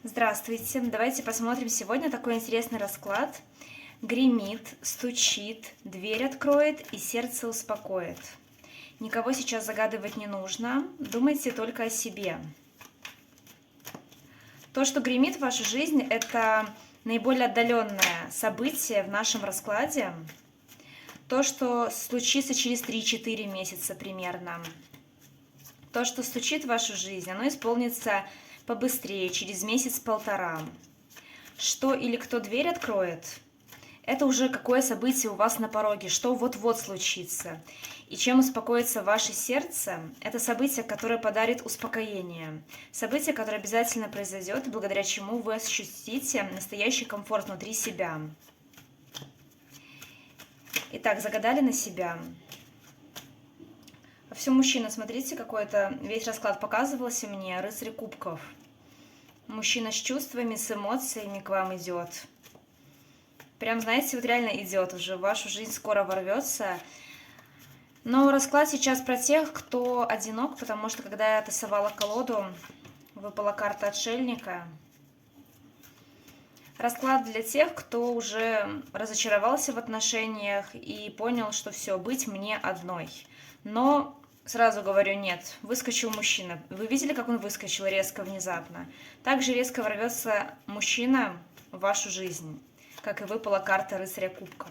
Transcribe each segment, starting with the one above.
Здравствуйте! Давайте посмотрим сегодня такой интересный расклад. Гремит, стучит, дверь откроет и сердце успокоит. Никого сейчас загадывать не нужно, думайте только о себе. То, что гремит в вашу жизнь, это наиболее отдаленное событие в нашем раскладе. То, что случится через 3-4 месяца примерно. То, что стучит в вашу жизнь, оно исполнится побыстрее, через месяц-полтора. Что или кто дверь откроет, это уже какое событие у вас на пороге, что вот-вот случится. И чем успокоится ваше сердце, это событие, которое подарит успокоение. Событие, которое обязательно произойдет, благодаря чему вы ощутите настоящий комфорт внутри себя. Итак, загадали на себя. Все, мужчина, смотрите, какой-то весь расклад показывался мне. Рыцарь кубков. Мужчина с чувствами, с эмоциями к вам идет. Прям, знаете, вот реально идет уже. В вашу жизнь скоро ворвется. Но расклад сейчас про тех, кто одинок, потому что когда я тасовала колоду, выпала карта отшельника. Расклад для тех, кто уже разочаровался в отношениях и понял, что все, быть мне одной. Но сразу говорю, нет, выскочил мужчина. Вы видели, как он выскочил резко, внезапно? Также резко ворвется мужчина в вашу жизнь, как и выпала карта рыцаря кубков.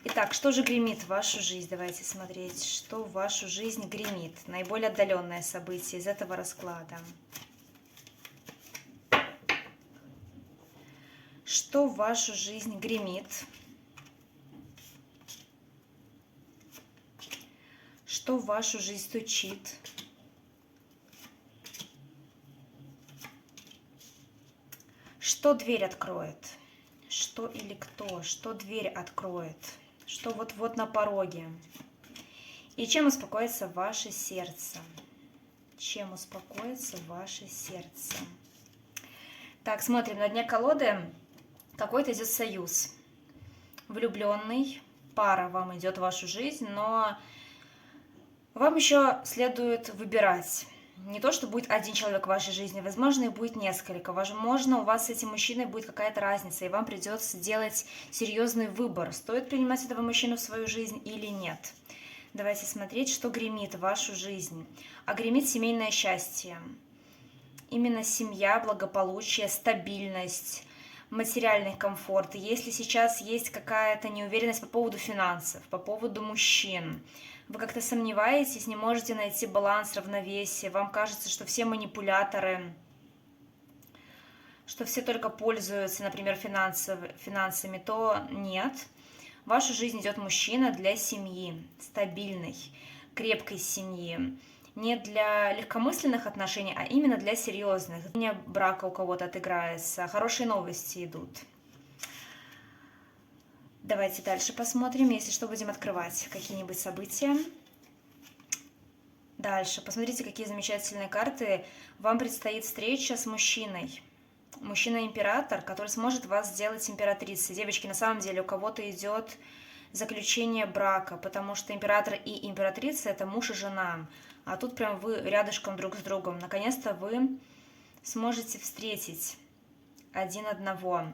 Итак, что же гремит в вашу жизнь? Давайте смотреть, что в вашу жизнь гремит. Наиболее отдаленное событие из этого расклада. Что в вашу жизнь гремит? Что в вашу жизнь стучит? Что дверь откроет? Что или кто? Что дверь откроет? Что вот-вот на пороге? И чем успокоится ваше сердце? Чем успокоится ваше сердце? Так, смотрим, на дне колоды какой-то идет союз. Влюбленный, пара вам идет в вашу жизнь, но вам еще следует выбирать. Не то, что будет один человек в вашей жизни, возможно, и будет несколько. Возможно, у вас с этим мужчиной будет какая-то разница, и вам придется делать серьезный выбор, стоит принимать этого мужчину в свою жизнь или нет. Давайте смотреть, что гремит в вашу жизнь. А гремит семейное счастье. Именно семья, благополучие, стабильность, материальный комфорт. И если сейчас есть какая-то неуверенность по поводу финансов, по поводу мужчин, вы как-то сомневаетесь, не можете найти баланс, равновесие, вам кажется, что все манипуляторы, что все только пользуются, например, финансами, то нет. В вашу жизнь идет мужчина для семьи, стабильной, крепкой семьи. Не для легкомысленных отношений, а именно для серьезных. Брака у кого-то отыграется, хорошие новости идут. Давайте дальше посмотрим, если что, будем открывать какие-нибудь события. Дальше, посмотрите, какие замечательные карты. Вам предстоит встреча с мужчиной. Мужчина-император, который сможет вас сделать императрицей. Девочки, на самом деле у кого-то идет заключение брака, потому что император и императрица – это муж и жена. А тут прям вы рядышком друг с другом. Наконец-то вы сможете встретить один одного.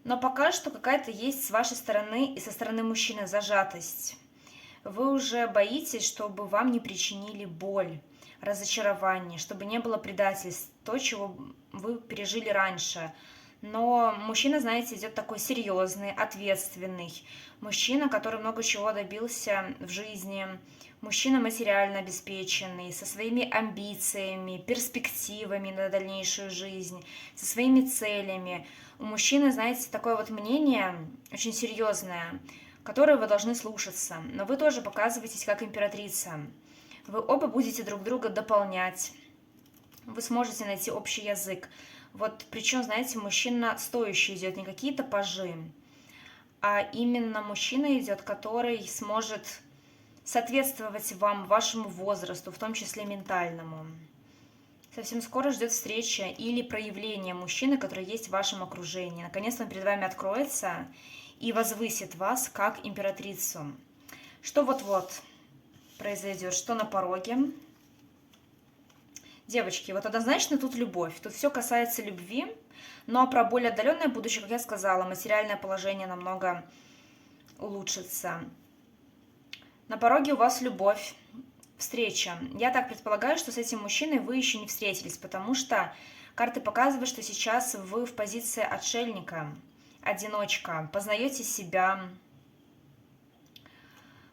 Но пока что какая-то есть с вашей стороны и со стороны мужчины зажатость. Вы уже боитесь, чтобы вам не причинили боль, разочарование, чтобы не было предательств, то, чего вы пережили раньше. Но мужчина, знаете, идет такой серьезный, ответственный. Мужчина, который много чего добился в жизни. Мужчина материально обеспеченный, со своими амбициями, перспективами на дальнейшую жизнь, со своими целями. У мужчины, знаете, такое вот мнение очень серьезное, которое вы должны слушаться. Но вы тоже показываетесь как императрица. Вы оба будете друг друга дополнять. Вы сможете найти общий язык. Вот причем, знаете, мужчина стоящий идет, не какие-то пажи, а именно мужчина идет, который сможет соответствовать вам, вашему возрасту, в том числе ментальному. Совсем скоро ждет встреча или проявление мужчины, который есть в вашем окружении. Наконец-то он перед вами откроется и возвысит вас как императрицу. Что вот-вот произойдет, что на пороге? Девочки, вот однозначно тут любовь. Тут все касается любви, но про более отдаленное будущее, как я сказала, материальное положение намного улучшится. На пороге у вас любовь, встреча. Я так предполагаю, что с этим мужчиной вы еще не встретились, потому что карты показывают, что сейчас вы в позиции отшельника, одиночка, познаете себя,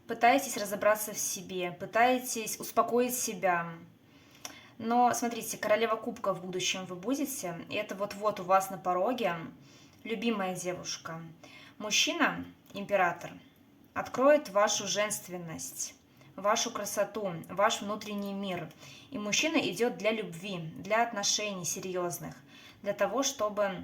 пытаетесь разобраться в себе, пытаетесь успокоить себя. Но смотрите, королева кубков в будущем вы будете, и это вот-вот у вас на пороге любимая девушка. Мужчина, император, откроет вашу женственность, вашу красоту, ваш внутренний мир. И мужчина идет для любви, для отношений серьезных, для того, чтобы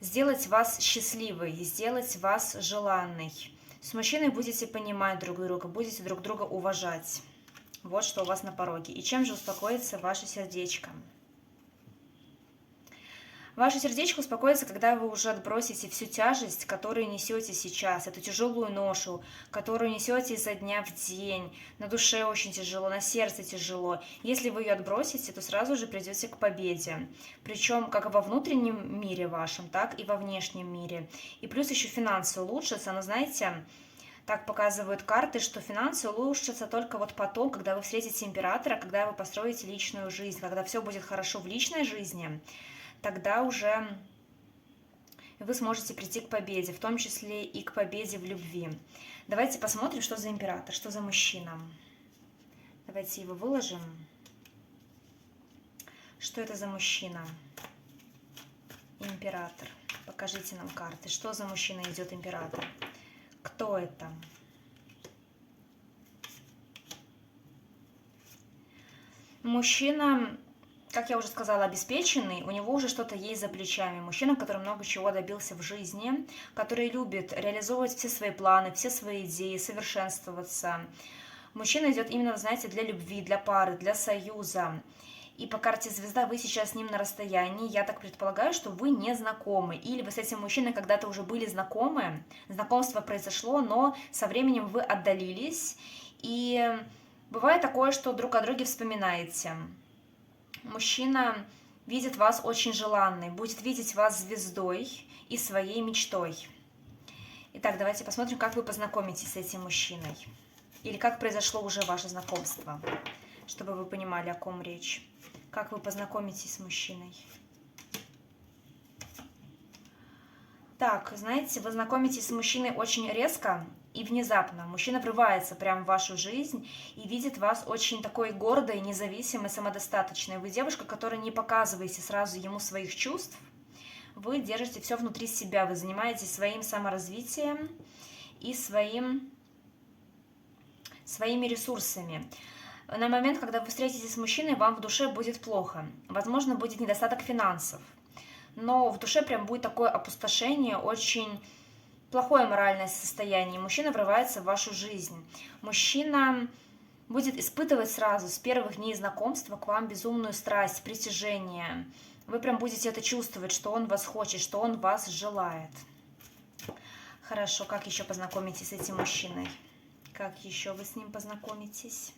сделать вас счастливой, сделать вас желанной. С мужчиной будете понимать друг друга, будете друг друга уважать. Вот что у вас на пороге. И чем же успокоится ваше сердечко? Ваше сердечко успокоится, когда вы уже отбросите всю тяжесть, которую несете сейчас, эту тяжелую ношу, которую несете изо дня в день. На душе очень тяжело, на сердце тяжело. Если вы ее отбросите, то сразу же придете к победе. Причем как во внутреннем мире вашем, так и во внешнем мире. И плюс еще финансы улучшатся, но знаете, так показывают карты, что финансы улучшатся только вот потом, когда вы встретите императора, когда вы построите личную жизнь, когда все будет хорошо в личной жизни, тогда уже вы сможете прийти к победе, в том числе и к победе в любви. Давайте посмотрим, что за император, что за мужчина. Давайте его выложим. Что это за мужчина? Император. Покажите нам карты. Что за мужчина идет император? Кто это? Мужчина, как я уже сказала, обеспеченный, у него уже что-то есть за плечами. Мужчина, который много чего добился в жизни, который любит реализовывать все свои планы, все свои идеи, совершенствоваться. Мужчина идет именно, знаете, для любви, для пары, для союза. И по карте звезда вы сейчас с ним на расстоянии. Я так предполагаю, что вы не знакомы. Или вы с этим мужчиной когда-то уже были знакомы. Знакомство произошло, но со временем вы отдалились. И бывает такое, что друг о друге вспоминаете. Мужчина видит вас очень желанной, будет видеть вас звездой и своей мечтой. Итак, давайте посмотрим, как вы познакомитесь с этим мужчиной. Или как произошло уже ваше знакомство, чтобы вы понимали, о ком речь. Как вы познакомитесь с мужчиной? Так, знаете, вы знакомитесь с мужчиной очень резко и внезапно. Мужчина врывается прямо в вашу жизнь и видит вас очень такой гордой, независимой, самодостаточной. Вы девушка, которая не показываете сразу ему своих чувств. Вы держите все внутри себя, вы занимаетесь своим саморазвитием и своими ресурсами. На момент, когда вы встретитесь с мужчиной, вам в душе будет плохо. Возможно, будет недостаток финансов. Но в душе прям будет такое опустошение, очень плохое моральное состояние. Мужчина врывается в вашу жизнь. Мужчина будет испытывать сразу с первых дней знакомства к вам безумную страсть, притяжение. Вы прям будете это чувствовать, что он вас хочет, что он вас желает. Хорошо, как еще познакомитесь с этим мужчиной? Как еще вы с ним познакомитесь?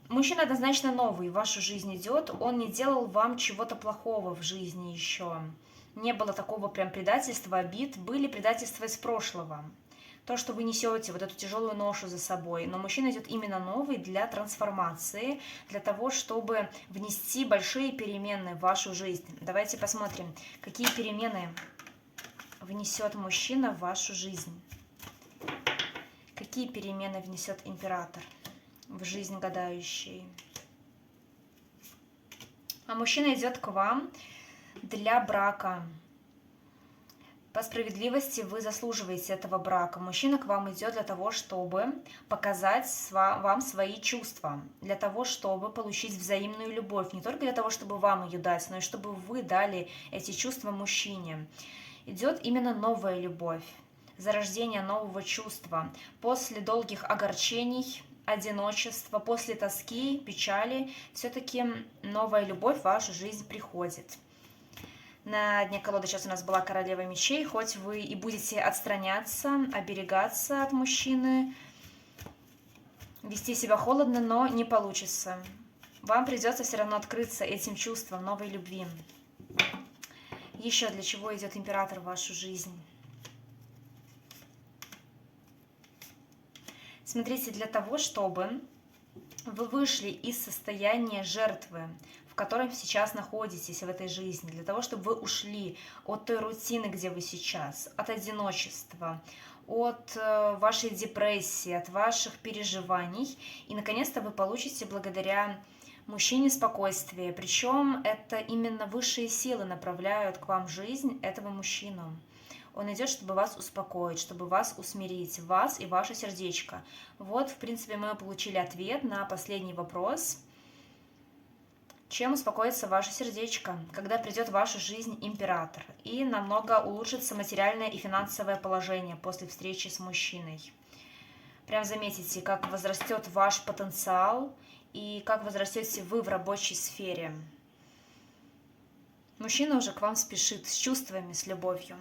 Мужчина однозначно новый в вашу жизнь идет, он не делал вам чего-то плохого в жизни еще. Не было такого прям предательства, обид, были предательства из прошлого. То, что вы несете, вот эту тяжелую ношу за собой. Но мужчина идет именно новый для трансформации, для того, чтобы внести большие перемены в вашу жизнь. Давайте посмотрим, какие перемены внесет мужчина в вашу жизнь. Какие перемены внесет император в жизнь гадающей. А мужчина идет к вам для брака. По справедливости вы заслуживаете этого брака. Мужчина к вам идет для того, чтобы показать вам свои чувства, для того, чтобы получить взаимную любовь. Не только для того, чтобы вам ее дать, но и чтобы вы дали эти чувства мужчине. Идет именно новая любовь, зарождение нового чувства. После долгих огорчений, одиночества, после тоски, печали, все-таки новая любовь в вашу жизнь приходит. На дне колоды сейчас у нас была королева мечей. Хоть вы и будете отстраняться, оберегаться от мужчины, вести себя холодно, но не получится. Вам придется все равно открыться этим чувствам новой любви. Еще для чего идет император в вашу жизнь? Смотрите, для того, чтобы вы вышли из состояния жертвы, в котором сейчас находитесь в этой жизни, для того, чтобы вы ушли от той рутины, где вы сейчас, от одиночества, от вашей депрессии, от ваших переживаний, и наконец-то вы получите благодаря мужчине спокойствие. Причем это именно высшие силы направляют к вам жизнь этого мужчину. Он идет, чтобы вас успокоить, чтобы вас усмирить, вас и ваше сердечко. Вот, в принципе, мы получили ответ на последний вопрос. Чем успокоится ваше сердечко, когда придет в вашу жизнь император? И намного улучшится материальное и финансовое положение после встречи с мужчиной. Прям заметите, как возрастет ваш потенциал и как возрастете вы в рабочей сфере. Мужчина уже к вам спешит с чувствами, с любовью.